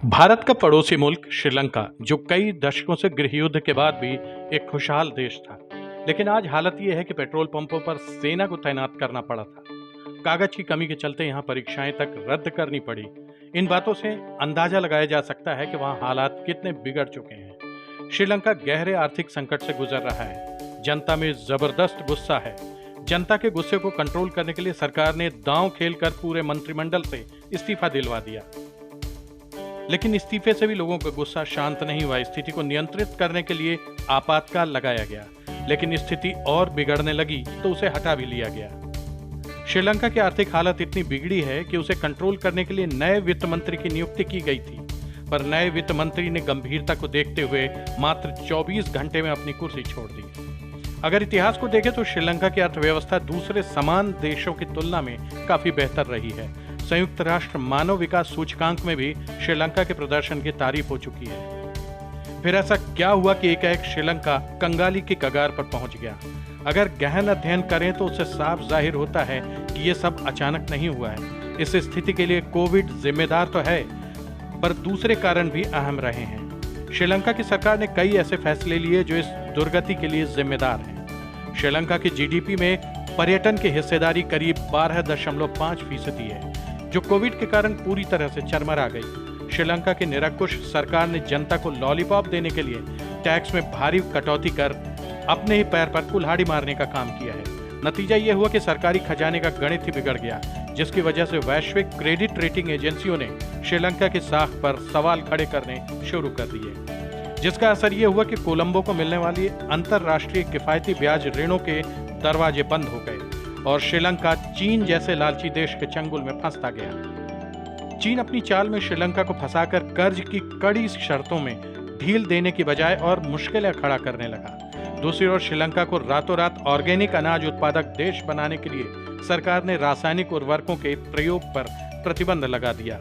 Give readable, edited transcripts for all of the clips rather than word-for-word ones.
भारत का पड़ोसी मुल्क श्रीलंका, जो कई दशकों से गृह युद्ध के बाद भी एक खुशहाल देश था, लेकिन आज हालत यह है कि पेट्रोल पंपों पर सेना को तैनात करना पड़ा था। कागज की कमी के चलते यहाँ परीक्षाएं तक रद्द करनी पड़ी। इन बातों से अंदाजा लगाया जा सकता है कि वहाँ हालात कितने बिगड़ चुके हैं। श्रीलंका गहरे आर्थिक संकट से गुजर रहा है। जनता में जबरदस्त गुस्सा है। जनता के गुस्से को कंट्रोल करने के लिए सरकार ने दांव खेलकर पूरे मंत्रिमंडल से इस्तीफा दिलवा दिया, लेकिन इस्तीफे से भी लोगों का गुस्सा शांत नहीं हुआ। स्थिति को नियंत्रित करने के लिए आपातकाल लगाया गया, लेकिन स्थिति और बिगड़ने लगी तो उसे हटा भी लिया गया। श्रीलंका की आर्थिक हालत इतनी बिगड़ी है कि उसे कंट्रोल करने के लिए नए वित्त मंत्री की नियुक्ति की गई थी, पर नए वित्त मंत्री ने गंभीरता को देखते हुए मात्र 24 घंटे में अपनी कुर्सी छोड़ दी। अगर इतिहास को देखें तो श्रीलंका की अर्थव्यवस्था दूसरे समान देशों की तुलना में काफी बेहतर रही है। संयुक्त राष्ट्र मानव विकास सूचकांक में भी श्रीलंका के प्रदर्शन की तारीफ हो चुकी है। फिर ऐसा क्या हुआ कि एकाएक श्रीलंका कंगाली की कगार पर पहुंच गया? अगर गहन अध्ययन करें तो उससे साफ जाहिर होता है कि ये सब अचानक नहीं हुआ है। इस स्थिति के लिए कोविड जिम्मेदार तो है, पर दूसरे कारण भी अहम रहे हैं। श्रीलंका की सरकार ने कई ऐसे फैसले लिए जो इस दुर्गति के लिए जिम्मेदार हैं। श्रीलंका की जीडीपी में पर्यटन की हिस्सेदारी करीब 12.5% है, जो कोविड के कारण पूरी तरह से चरमरा गई। श्रीलंका की निरंकुश सरकार ने जनता को लॉलीपॉप देने के लिए टैक्स में भारी कटौती कर अपने ही पैर पर कुल्हाड़ी मारने का काम किया है। नतीजा यह हुआ कि सरकारी खजाने का गणित ही बिगड़ गया, जिसकी वजह से वैश्विक क्रेडिट रेटिंग एजेंसियों ने श्रीलंका की साख पर सवाल खड़े करने शुरू कर दिए, जिसका असर यह हुआ कि कोलंबो को मिलने वाली अंतरराष्ट्रीय किफायती ब्याज ऋणों के दरवाजे बंद हो गए और श्रीलंका चीन जैसे लालची देश के चंगुल में फंसता गया। चीन अपनी चाल में श्रीलंका को फंसाकर कर्ज की कड़ी शर्तों में ढील देने की बजाय और मुश्किलें खड़ा करने लगा। दूसरी ओर श्रीलंका को रातों रात ऑर्गेनिक अनाज उत्पादक देश बनाने के लिए सरकार ने रासायनिक उर्वरकों के प्रयोग पर प्रतिबंध लगा दिया।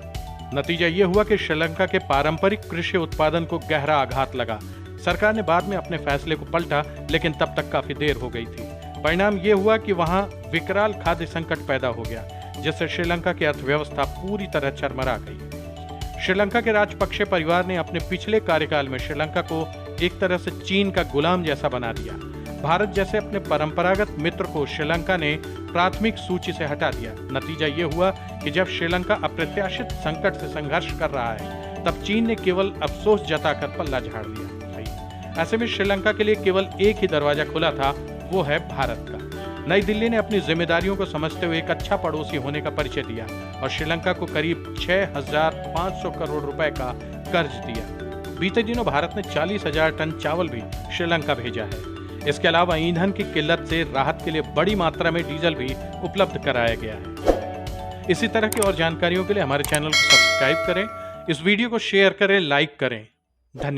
नतीजा ये हुआ कि श्रीलंका के पारंपरिक कृषि उत्पादन को गहरा आघात लगा। सरकार ने बाद में अपने फैसले को पलटा, लेकिन तब तक काफी देर हो गई थी। परिणाम ये हुआ कि वहां विकराल खाद्य संकट पैदा हो गया, जिससे श्रीलंका की अर्थव्यवस्था पूरी तरह चरमरा गई। श्रीलंका के राजपक्षे परिवार ने अपने पिछले कार्यकाल में श्रीलंका को एक तरह से चीन का गुलाम जैसा बना दिया। भारत जैसे अपने परंपरागत मित्र को श्रीलंका ने प्राथमिक सूची से हटा दिया। नतीजा ये हुआ कि जब श्रीलंका अप्रत्याशित संकट से संघर्ष कर रहा है, तब चीन ने केवल अफसोस जताकर पल्ला झाड़ लिया। ऐसे में श्रीलंका के लिए केवल एक ही दरवाजा खुला था, वो है भारत का। नई दिल्ली ने अपनी जिम्मेदारियों को समझते हुए एक अच्छा पड़ोसी होने का परिचय दिया और श्रीलंका को करीब 6,500 करोड़ रुपए का कर्ज दिया। बीते दिनों भारत ने 40,000 टन चावल भी श्रीलंका भेजा है। इसके अलावा ईंधन की किल्लत से राहत के लिए बड़ी मात्रा में डीजल भी उपलब्ध कराया गया है। इसी तरह की और जानकारियों के लिए हमारे चैनल को सब्सक्राइब करें, इस वीडियो को शेयर करें, लाइक करें। धन्यवाद।